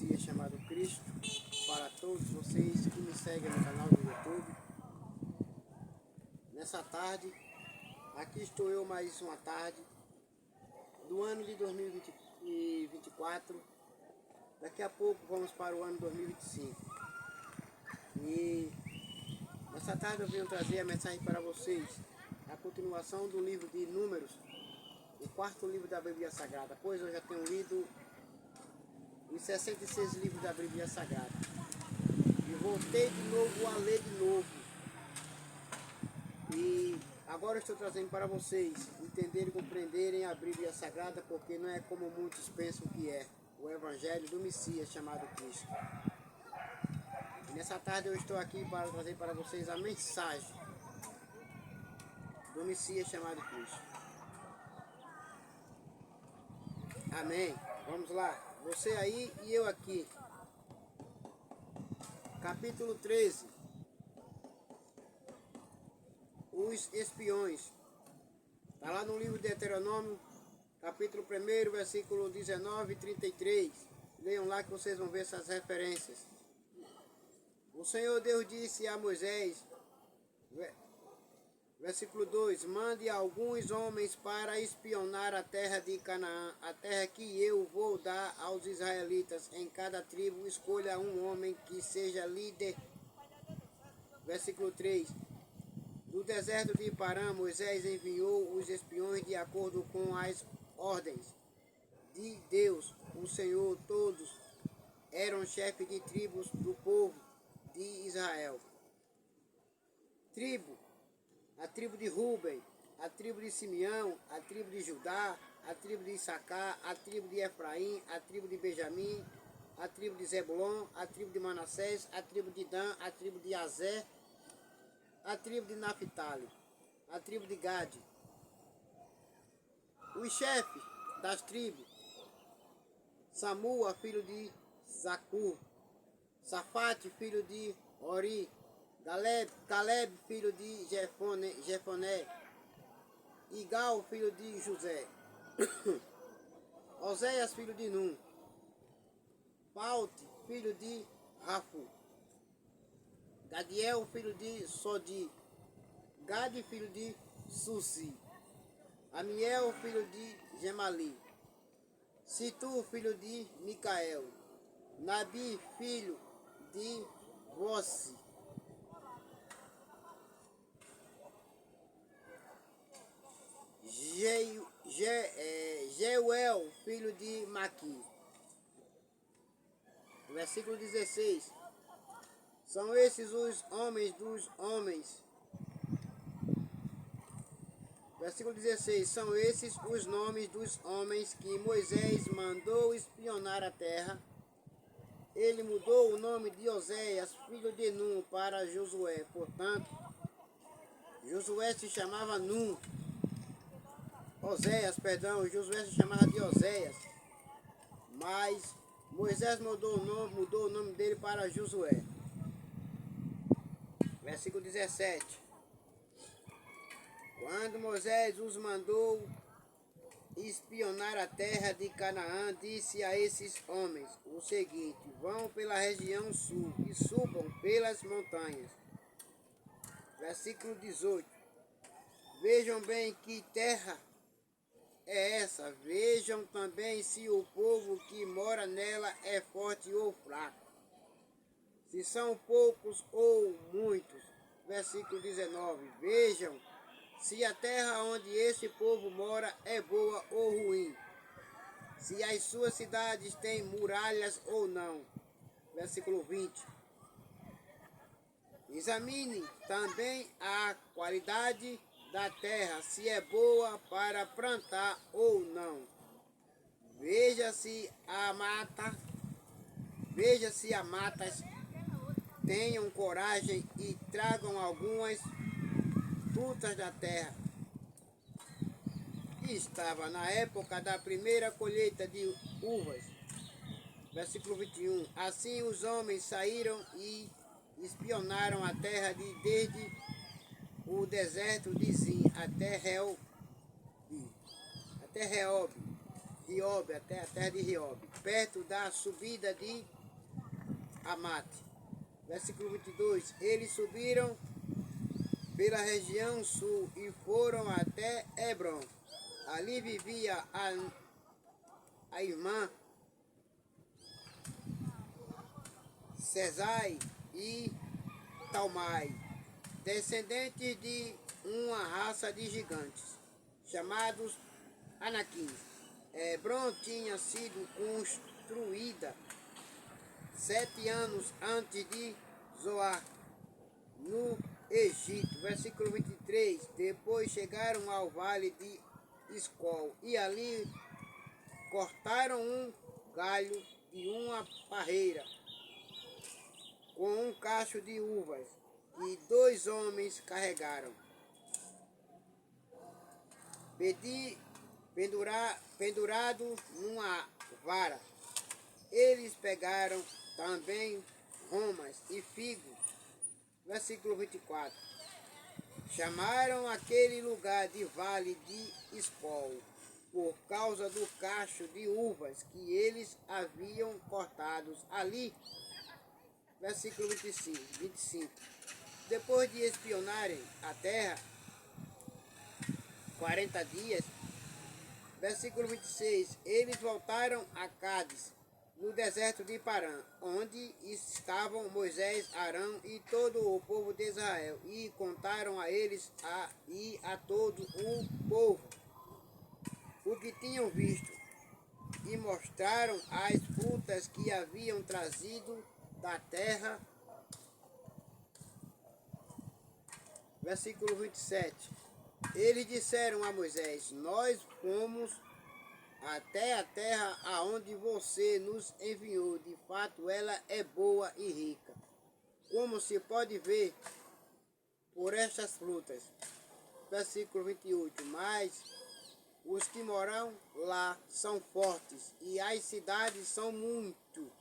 Messias chamado Cristo, para todos vocês que me seguem no canal do YouTube. Nessa tarde, aqui estou eu mais uma tarde do ano de 2024. Daqui a pouco vamos para o ano 2025. E nessa tarde eu venho trazer a mensagem para vocês, a continuação do livro de Números, o quarto livro da Bíblia Sagrada, pois eu já tenho lido os 66 livros da Bíblia Sagrada. E voltei de novo a ler de novo. E agora eu estou trazendo para vocês entenderem e compreenderem a Bíblia Sagrada, porque não é como muitos pensam que é o Evangelho do Messias chamado Cristo. E nessa tarde eu estou aqui para trazer para vocês a mensagem do Messias chamado Cristo. Amém. Vamos lá. Você aí e eu aqui. Capítulo 13. Os espiões. Está lá no livro de Deuteronômio, capítulo 1, versículo 19 e 33. Leiam lá que vocês vão ver essas referências. O Senhor Deus disse a Moisés, versículo 2: mande alguns homens para espionar a terra de Canaã, a terra que eu vou dar aos israelitas. Em cada tribo escolha um homem que seja líder. Versículo 3: do deserto de Parã, Moisés enviou os espiões de acordo com as ordens de Deus, o Senhor. Todos eram chefes de tribos do povo de Israel. A tribo de Ruben, a tribo de Simeão, a tribo de Judá, a tribo de Issacar, a tribo de Efraim, a tribo de Benjamim, a tribo de Zebulon, a tribo de Manassés, a tribo de Dan, a tribo de Azer, a tribo de Naphtali, a tribo de Gade. Os chefes das tribos: Samua, filho de Zacur, Safate, filho de Ori, Caleb, filho de Jefoné, Igal, filho de José, Oséias, filho de Num, Paute, filho de Rafu, Gadiel, filho de Sodi, Gade, filho de Susi, Amiel, filho de Gemali, Situ, filho de Micael, Nabi, filho de Vossi, Jeuel, filho de Maqui. Versículo 16. São esses os homens dos homens. Versículo 16. São esses os nomes dos homens que Moisés mandou espionar a terra. Ele mudou o nome de Oséias, filho de Num, para Josué. Portanto, Josué se chamava Num. Josué se chamava de Oséias. Mas Moisés mudou o nome dele para Josué. Versículo 17. Quando Moisés os mandou espionar a terra de Canaã, disse a esses homens o seguinte: vão pela região sul e subam pelas montanhas. Versículo 18. Vejam bem que terra é essa. Vejam também se o povo que mora nela é forte ou fraco, se são poucos ou muitos. Versículo 19. Vejam se a terra onde esse povo mora é boa ou ruim, se as suas cidades têm muralhas ou não. Versículo 20. Examine também a qualidade da terra, se é boa para plantar ou não. Veja se a matas tenham coragem e tragam algumas frutas da terra. Estava na época da primeira colheita de uvas. Versículo 21. Assim os homens saíram e espionaram a terra desde o deserto de Zin até Reob, até a terra de Riob, perto da subida de Amate. Versículo 22. Eles subiram pela região sul e foram até Hebron. Ali vivia a irmã Sesai e Talmai, descendentes de uma raça de gigantes, chamados Anaquins. Hebron tinha sido construída 7 anos antes de Zoar, no Egito. Versículo 23. Depois chegaram ao vale de Escol e ali cortaram um galho de uma parreira com um cacho de uvas e 2 homens carregaram. Pendurado numa vara. Eles pegaram também romas e figos. Versículo 24. Chamaram aquele lugar de Vale de Escol, por causa do cacho de uvas que eles haviam cortado ali. Versículo 25. Depois de espionarem a terra 40 dias, versículo 26, eles voltaram a Cádiz, no deserto de Parã, onde estavam Moisés, Arão e todo o povo de Israel, e contaram a eles e a todo o povo o que tinham visto, e mostraram as frutas que haviam trazido da terra. Versículo 27. Eles disseram a Moisés: nós fomos até a terra aonde você nos enviou. De fato, ela é boa e rica, como se pode ver por estas frutas. Versículo 28. Mas os que moram lá são fortes, e as cidades são muito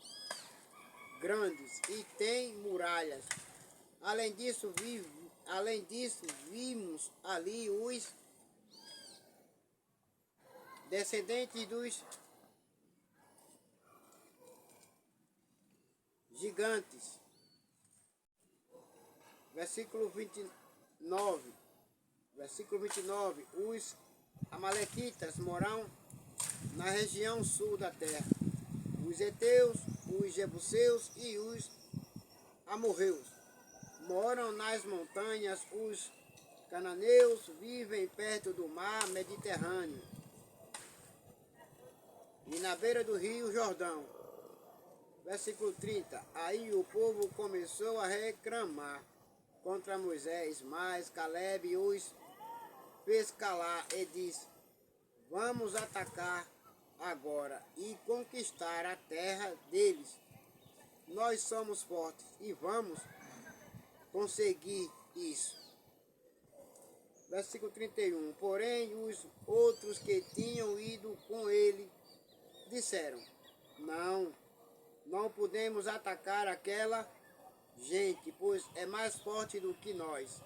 grandes e têm muralhas. Além disso, vimos ali os descendentes dos gigantes. Versículo 29. Os amalequitas moram na região sul da terra. Os heteus, os jebuseus e os amorreus moram nas montanhas. Os cananeus vivem perto do mar Mediterrâneo e na beira do rio Jordão. Versículo 30. Aí o povo começou a reclamar contra Moisés, mas Caleb os fez calar e disse: vamos atacar agora e conquistar a terra deles. Nós somos fortes e vamos conseguir isso. Versículo 31. Porém, os outros que tinham ido com ele disseram: não podemos atacar aquela gente, pois é mais forte do que nós.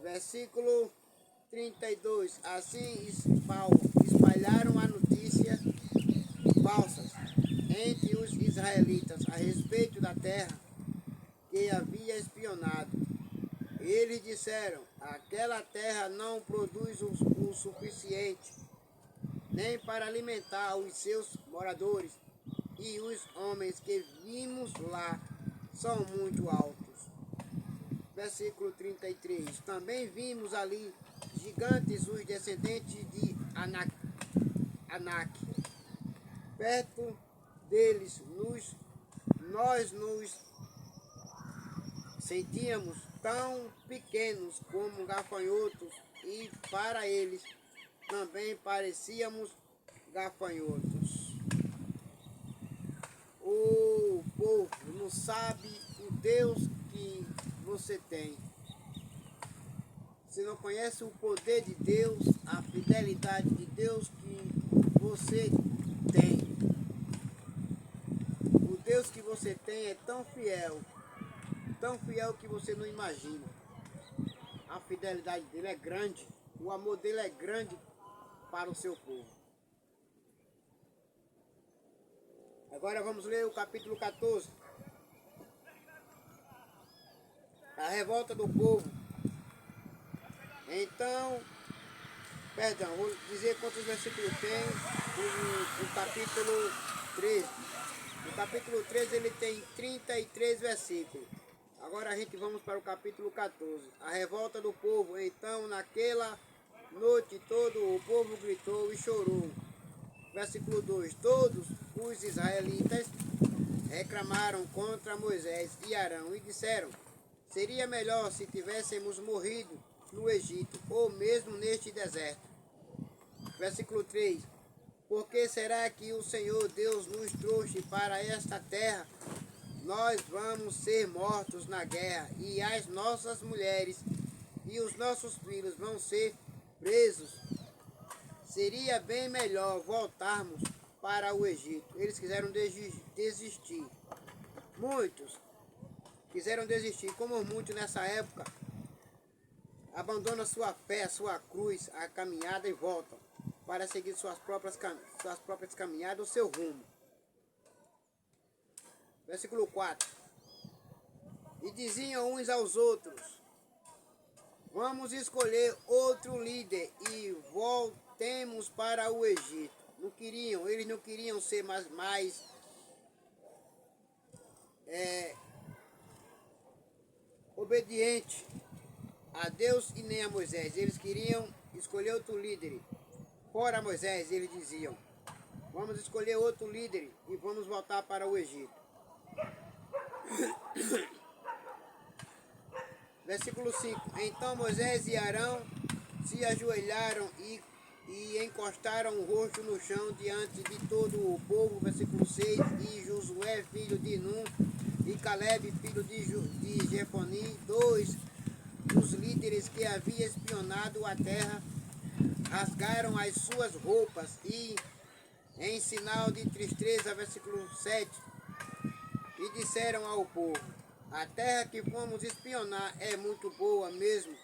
Versículo 32. Assim espalharam a notícia falsas entre os israelitas a respeito da terra que havia espionado. Eles disseram: aquela terra não produz o suficiente nem para alimentar os seus moradores, e os homens que vimos lá são muito altos. Versículo 33. Também vimos ali gigantes, os descendentes de Anak. Perto deles nós nos sentíamos tão pequenos como gafanhotos, e para eles também parecíamos gafanhotos. O povo não sabe o Deus que você tem. Você não conhece o poder de Deus, a fidelidade de Deus que você tem. O Deus que você tem é tão fiel que você não imagina. A fidelidade dele é grande, o amor dele é grande para o seu povo. Agora vamos ler o capítulo 14. A revolta do povo. Então, perdão, vou dizer quantos versículos tem o capítulo 13. O capítulo 13 ele tem 33 versículos. Agora a gente vamos para o capítulo 14. A revolta do povo. Então, naquela noite todo o povo gritou e chorou. Versículo 2. Todos os israelitas reclamaram contra Moisés e Arão e disseram: seria melhor se tivéssemos morrido no Egito ou mesmo neste deserto. Versículo 3. Por que será que o Senhor Deus nos trouxe para esta terra? Nós vamos ser mortos na guerra, e as nossas mulheres e os nossos filhos vão ser presos. Seria bem melhor voltarmos para o Egito. Eles quiseram desistir. Muitos quiseram desistir, como muitos nessa época abandonam sua fé, sua cruz, a caminhada e voltam para seguir suas próprias caminhadas, o seu rumo. Versículo 4. E diziam uns aos outros: vamos escolher outro líder e voltemos para o Egito. Eles não queriam ser mais obedientes a Deus e nem a Moisés. Eles queriam escolher outro líder. Fora Moisés, eles diziam: vamos escolher outro líder e vamos voltar para o Egito. Versículo 5. Então Moisés e Arão se ajoelharam e encostaram o rosto no chão diante de todo o povo. Versículo 6. E Josué, filho de Nun, e Caleb, filho de Jefoni, dois dos líderes que haviam espionado a terra, rasgaram as suas roupas e, em sinal de tristeza, versículo 7, e disseram ao povo: a terra que fomos espionar é muito boa mesmo.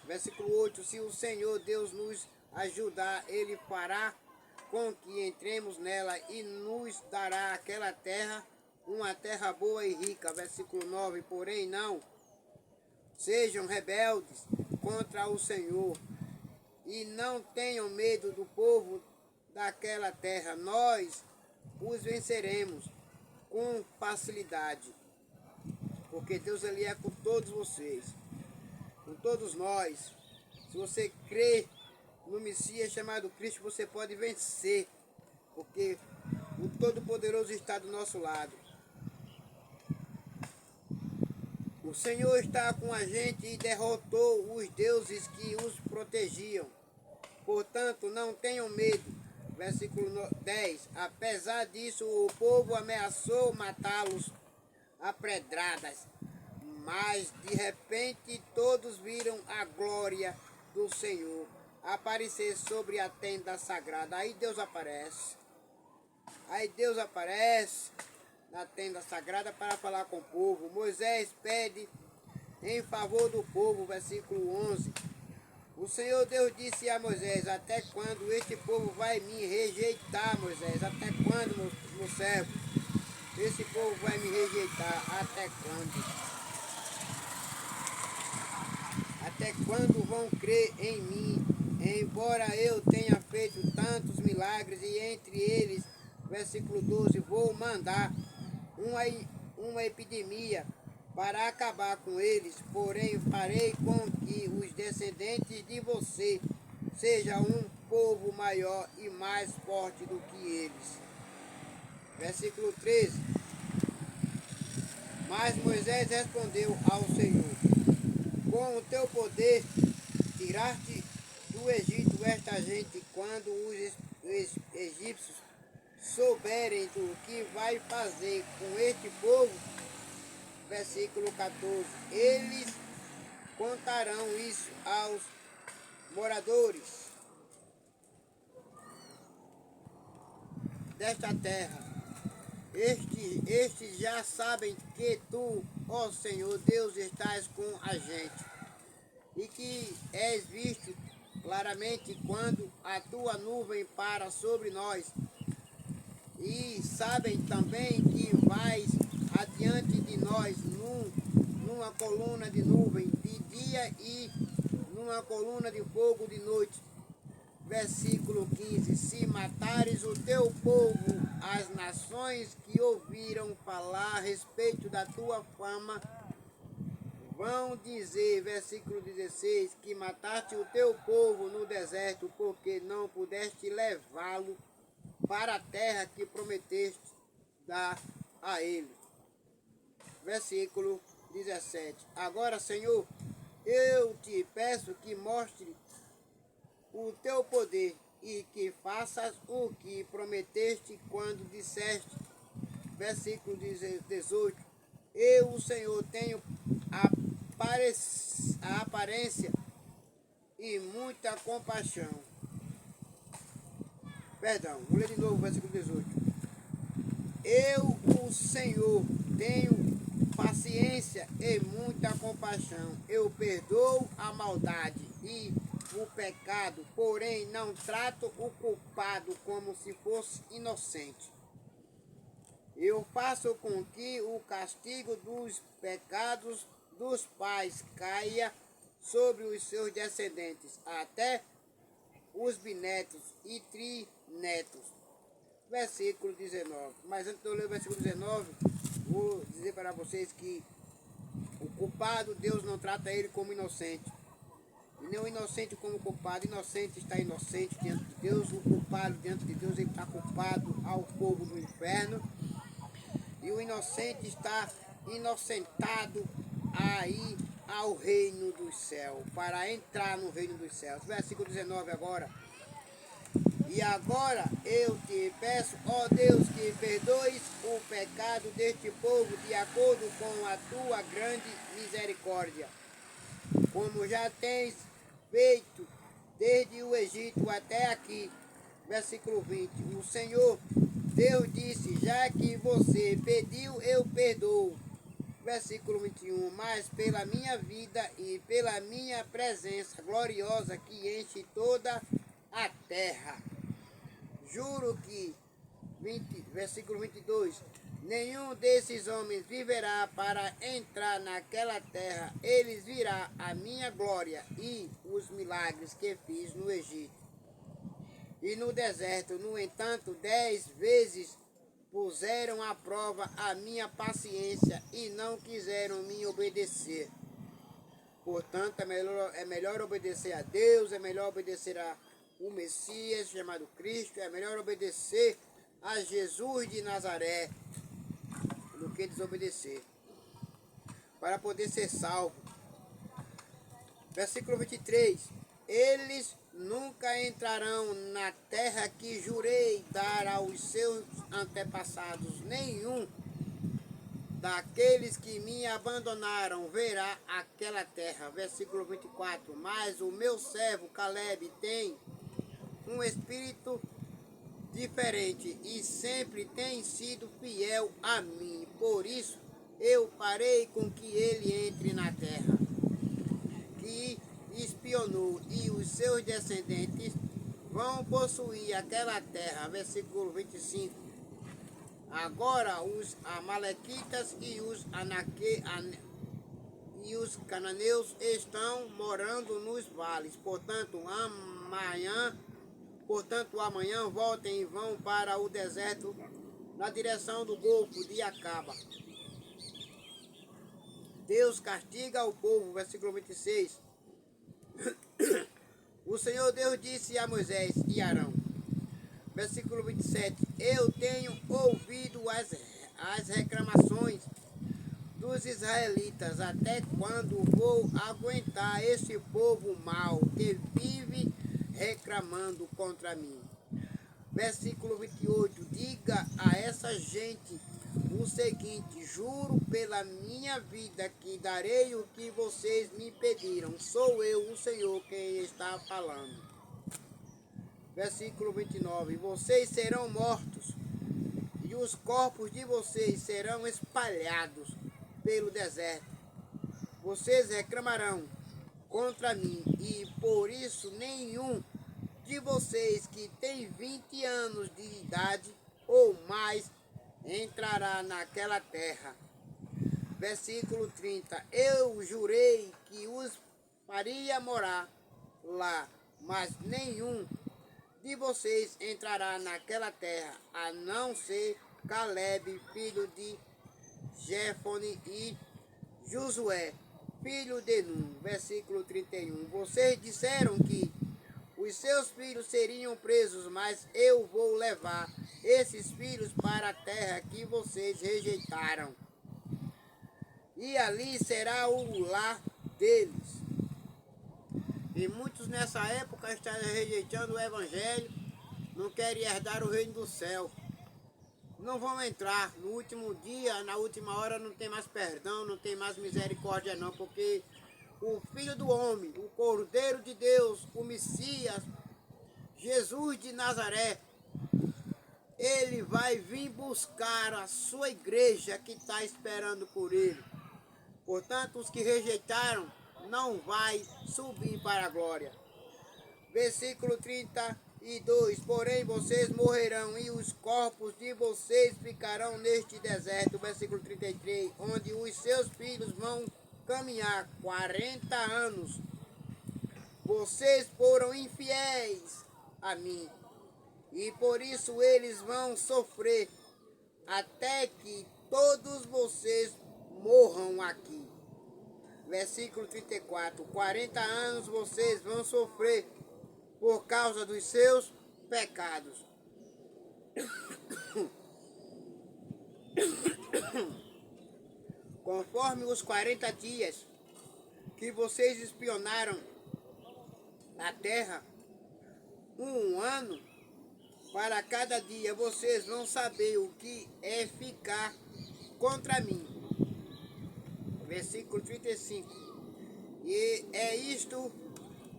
Versículo 8, se o Senhor Deus nos ajudar, Ele fará com que entremos nela e nos dará aquela terra, uma terra boa e rica. Versículo 9, porém não sejam rebeldes contra o Senhor e não tenham medo do povo daquela terra. Nós os venceremos com facilidade, porque Deus ali é com todos vocês, com todos nós. Se você crê no Messias chamado Cristo, você pode vencer, porque o Todo-Poderoso está do nosso lado. O Senhor está com a gente e derrotou os deuses que os protegiam. Portanto, não tenham medo. Versículo 10. Apesar disso, o povo ameaçou matá-los a pedradas. Mas, de repente, todos viram a glória do Senhor aparecer sobre a tenda sagrada. Aí Deus aparece. Na tenda sagrada para falar com o povo. Moisés pede em favor do povo, versículo 11. O Senhor Deus disse a Moisés: até quando este povo vai me rejeitar, Moisés? Até quando, meu servo? Esse povo vai me rejeitar? Até quando? Até quando vão crer em mim? Embora eu tenha feito tantos milagres e entre eles, versículo 12, vou mandar uma epidemia para acabar com eles, porém farei com que os descendentes de você sejam um povo maior e mais forte do que eles. Versículo 13. Mas Moisés respondeu ao Senhor: com o teu poder tiraste do Egito esta gente. Quando os egípcios souberem do que vai fazer com este povo, versículo 14, eles contarão isso aos moradores desta terra. Estes já sabem que tu, ó Senhor Deus, estás com a gente e que és visto claramente quando a tua nuvem para sobre nós E sabem também que vais adiante de nós numa coluna de nuvem de dia e numa coluna de fogo de noite. Versículo 15: Se matares o teu povo, as nações que ouviram falar a respeito da tua fama vão dizer, versículo 16, que mataste o teu povo no deserto, porque não pudeste levá-lo para a terra que prometeste dar a ele. Versículo 17. Agora, Senhor, eu te peço que mostre o teu poder e que faças o que prometeste quando disseste, versículo 18, eu, o Senhor, tenho a aparência e muita compaixão. Perdão, vou ler de novo o versículo 18. Eu, o Senhor, tenho paciência e muita compaixão. Eu perdoo a maldade e o pecado, porém não trato o culpado como se fosse inocente. Eu faço com que o castigo dos pecados dos pais caia sobre os seus descendentes, até os bisnetos e trinetos. Versículo 19. Mas antes de eu ler o versículo 19, vou dizer para vocês que o culpado, Deus não trata ele como inocente. E nem o inocente como culpado. Inocente está inocente diante de Deus. O culpado diante de Deus, ele está culpado ao fogo do inferno. E o inocente está inocentado aí ao reino dos céus, para entrar no reino dos céus. Versículo 19 agora. E agora eu te peço, ó Deus, que perdoes o pecado deste povo de acordo com a tua grande misericórdia, como já tens feito desde o Egito até aqui. Versículo 20. O Senhor Deus disse, já que você pediu, eu perdoo. Versículo 21. Mas pela minha vida e pela minha presença gloriosa que enche toda a terra, juro que, versículo 22, nenhum desses homens viverá para entrar naquela terra. Eles virá a minha glória e os milagres que fiz no Egito e no deserto. No entanto, 10 vezes puseram à prova a minha paciência e não quiseram me obedecer. Portanto, é melhor obedecer a Deus, é melhor obedecer a o Messias chamado Cristo, é melhor obedecer a Jesus de Nazaré do que desobedecer, para poder ser salvo. Versículo 23. Eles nunca entrarão na terra que jurei dar aos seus antepassados. Nenhum daqueles que me abandonaram verá aquela terra. Versículo 24. Mas o meu servo Caleb tem um espírito diferente e sempre tem sido fiel a mim. Por isso eu farei com que ele entre na terra que espionou, e os seus descendentes vão possuir aquela terra. Versículo 25. Agora os amalequitas e os cananeus estão morando nos vales. Portanto, amanhã voltem e vão para o deserto na direção do golfo de Acaba. Deus castiga o povo. Versículo 26. O Senhor Deus disse a Moisés e Arão. Versículo 27. Eu tenho ouvido as reclamações dos israelitas. Até quando vou aguentar esse povo mau que vive reclamando contra mim? Versículo 28. Diga a essa gente o seguinte: juro pela minha vida que darei o que vocês me pediram. Sou eu, o Senhor, quem está falando. Versículo 29. Vocês serão mortos e os corpos de vocês serão espalhados pelo deserto. Vocês reclamarão contra mim, e por isso nenhum de vocês que tem 20 anos de idade ou mais entrará naquela terra. Versículo 30. Eu jurei que os faria morar lá, mas nenhum de vocês entrará naquela terra, a não ser Caleb, filho de Jefone, e Josué, filho de Nun. Versículo 31. Vocês disseram que os seus filhos seriam presos, mas eu vou levar esses filhos para a terra que vocês rejeitaram, e ali será o lar deles. E muitos nessa época estão rejeitando o evangelho, não querem herdar o reino do céu. Não vão entrar. No último dia, na última hora, não tem mais perdão, não tem mais misericórdia não, porque o Filho do Homem, o Cordeiro de Deus, o Messias, Jesus de Nazaré, ele vai vir buscar a sua igreja que está esperando por ele. Portanto, os que rejeitaram não vai subir para a glória. Versículo 32. Porém, vocês morrerão e os corpos de vocês ficarão neste deserto. Versículo 33. Onde os seus filhos vão caminhar 40 anos. Vocês foram infiéis a mim, e por isso eles vão sofrer até que todos vocês morram aqui. Versículo 34. 40 anos vocês vão sofrer por causa dos seus pecados. Conforme os 40 dias que vocês espionaram a terra, um ano para cada dia, vocês vão saber o que é ficar contra mim. Versículo 35. E é isto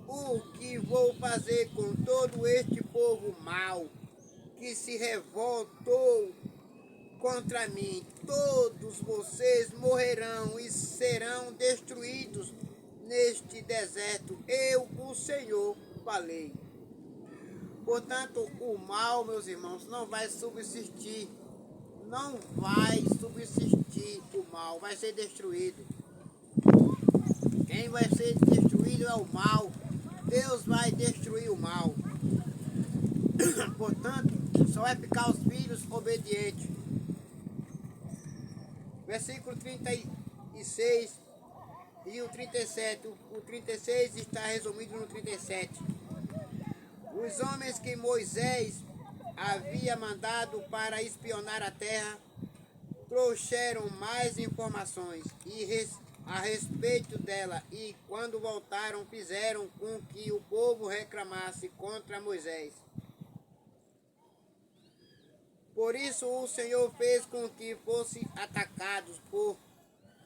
o que vou fazer com todo este povo mau que se revoltou contra mim. Todos vocês morrerão e serão destruídos neste deserto. Eu, o Senhor, falei. Portanto, o mal, meus irmãos, não vai subsistir. Não vai subsistir o mal, vai ser destruído. Quem vai ser destruído é o mal. Deus vai destruir o mal. Portanto, só vai ficar os filhos obedientes. Versículo 36 e o 37. O 36 está resumido no 37. Os homens que Moisés havia mandado para espionar a terra trouxeram mais informações a respeito dela, e quando voltaram fizeram com que o povo reclamasse contra Moisés. Por isso o Senhor fez com que fossem atacados por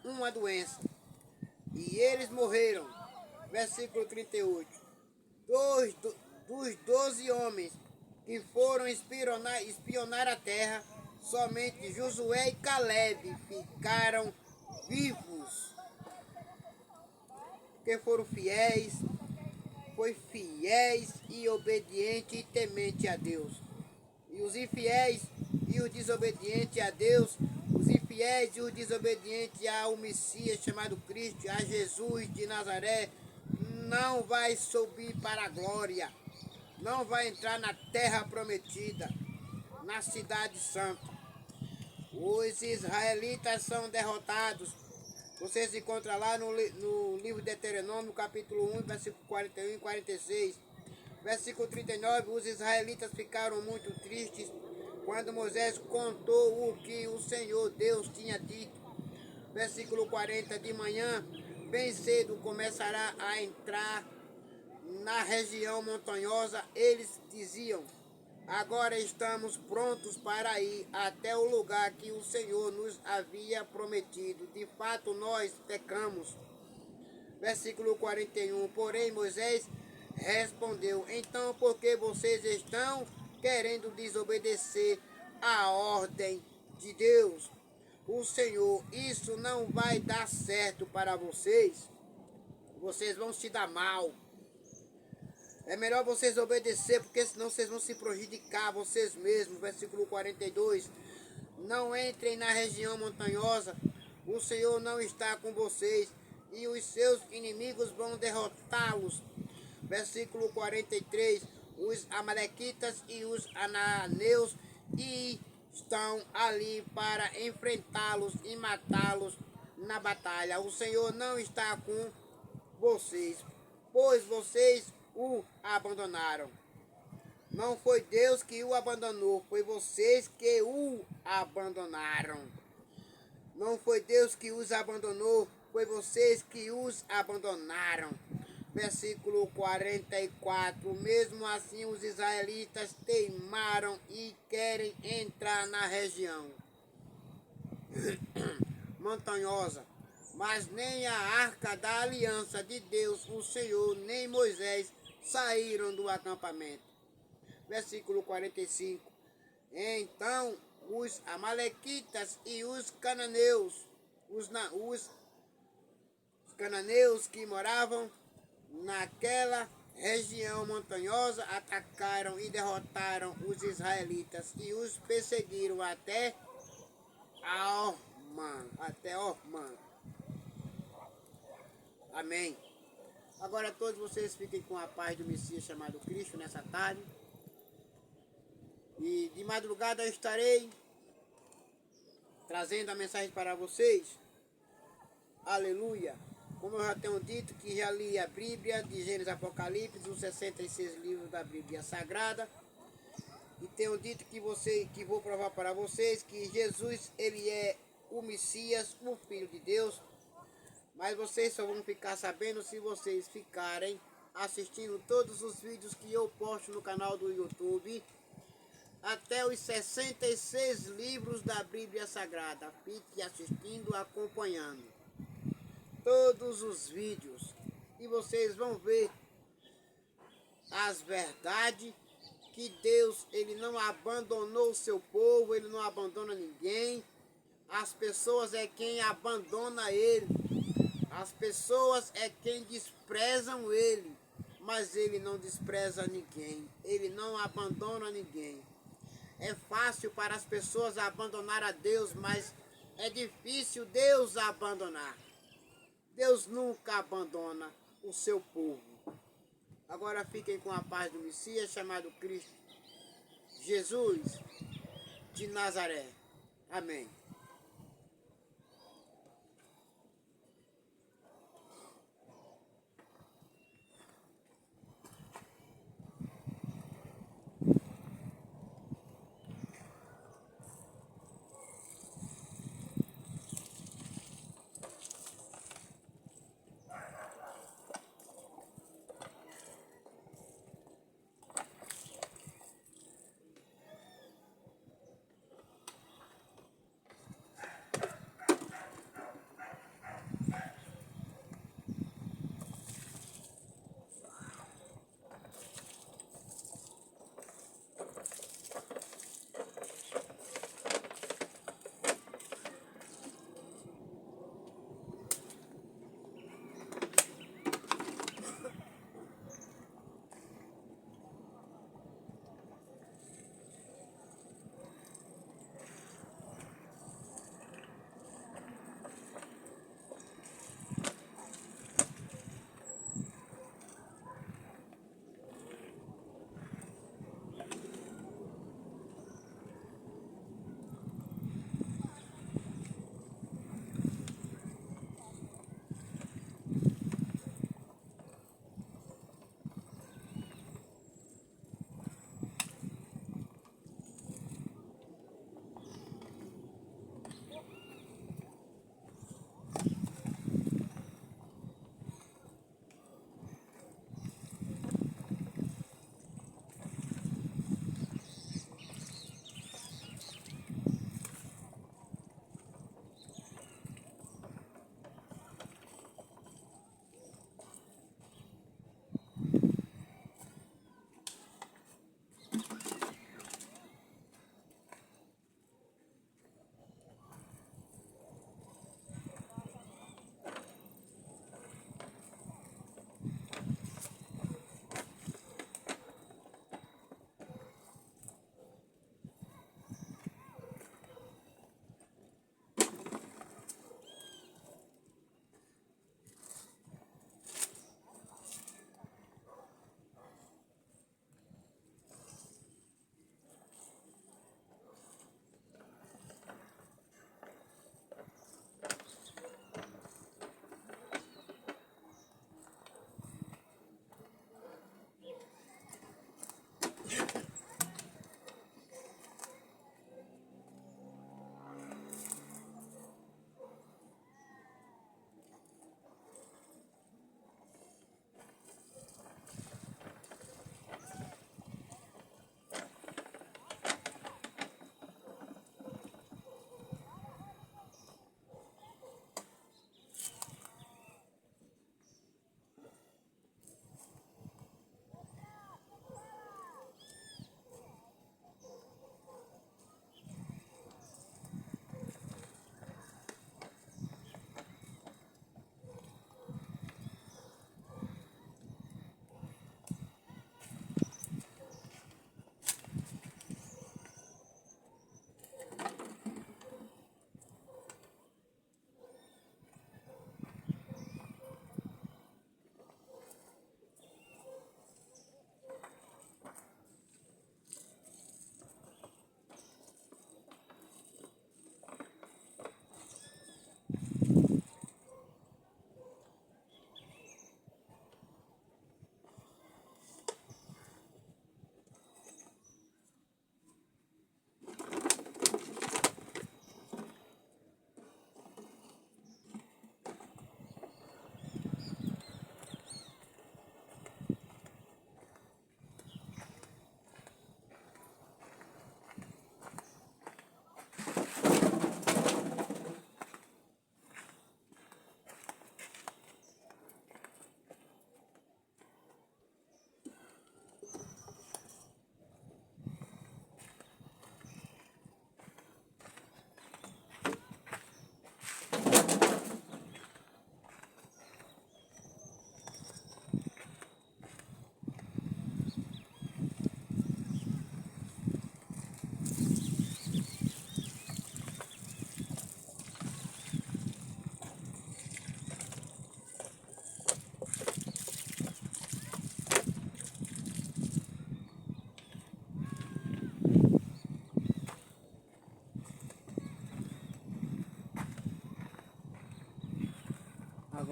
uma doença, e eles morreram. Versículo 38. Dos 12 homens que foram espionar a terra, somente Josué e Caleb ficaram vivos, que foram fiéis e obedientes e tementes a Deus. E os infiéis e os desobedientes a Deus, os infiéis e os desobedientes ao Messias chamado Cristo, a Jesus de Nazaré, não vai subir para a glória, não vai entrar na terra prometida, na cidade santa. Os israelitas são derrotados. Você se encontra lá no livro de Deuteronômio, capítulo 1, versículo 41 e 46. Versículo 39, os israelitas ficaram muito tristes quando Moisés contou o que o Senhor Deus tinha dito. Versículo 40, de manhã, bem cedo, começará a entrar na região montanhosa. Eles diziam: agora estamos prontos para ir até o lugar que o Senhor nos havia prometido. De fato, nós pecamos. Versículo 41. Porém, Moisés respondeu: então, por que vocês estão querendo desobedecer a ordem de Deus? O Senhor, isso não vai dar certo para vocês. Vocês vão se dar mal. É melhor vocês obedecer, porque senão vocês vão se prejudicar vocês mesmos. Versículo 42. Não entrem na região montanhosa, o Senhor não está com vocês, e os seus inimigos vão derrotá-los. Versículo 43. Os amalequitas e os ananeus estão ali para enfrentá-los e matá-los na batalha. O Senhor não está com vocês, pois vocês o abandonaram. Não foi Deus que o abandonou, foi vocês que o abandonaram. Não foi Deus que os abandonou, foi vocês que os abandonaram. Versículo 44. Mesmo assim os israelitas teimaram e querem entrar na região montanhosa. Mas nem a arca da aliança de Deus, o Senhor, nem Moisés saíram do acampamento. Versículo 45. Então os amalequitas e os cananeus, os cananeus que moravam naquela região montanhosa, atacaram e derrotaram os israelitas e os perseguiram até Ormã. Amém. Agora todos vocês fiquem com a paz do Messias chamado Cristo nessa tarde. E de madrugada eu estarei trazendo a mensagem para vocês. Aleluia. Como eu já tenho dito, que já li a Bíblia de Gênesis Apocalipse, os 66 livros da Bíblia Sagrada. E tenho dito que vou provar para vocês que Jesus, ele é o Messias, o Filho de Deus. Mas vocês só vão ficar sabendo se vocês ficarem assistindo todos os vídeos que eu posto no canal do YouTube. Até os 66 livros da Bíblia Sagrada. Fique assistindo, acompanhando todos os vídeos. E vocês vão ver as verdades que Deus, ele não abandonou o seu povo, ele não abandona ninguém. As pessoas é quem abandona ele. As pessoas é quem desprezam ele. Mas ele não despreza ninguém. Ele não abandona ninguém. É fácil para as pessoas abandonar a Deus, mas é difícil Deus abandonar. Deus nunca abandona o seu povo. Agora fiquem com a paz do Messias chamado Cristo Jesus de Nazaré. Amém.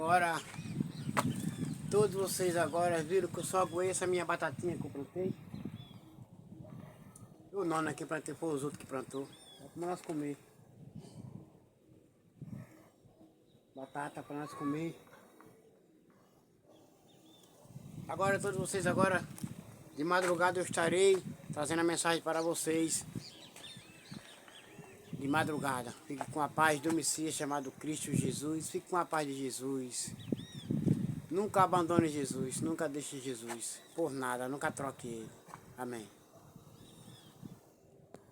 Agora, todos vocês agora viram que eu só aguei essa minha batatinha que eu plantei. O nono aqui plantei, foi os outros que plantou. Vamos nós comer. Batata para nós comer. Agora todos vocês agora, de madrugada eu estarei trazendo a mensagem para vocês. De madrugada. Fique com a paz do Messias chamado Cristo Jesus. Fique com a paz de Jesus. Nunca abandone Jesus. Nunca deixe Jesus. Por nada. Nunca troque ele. Amém.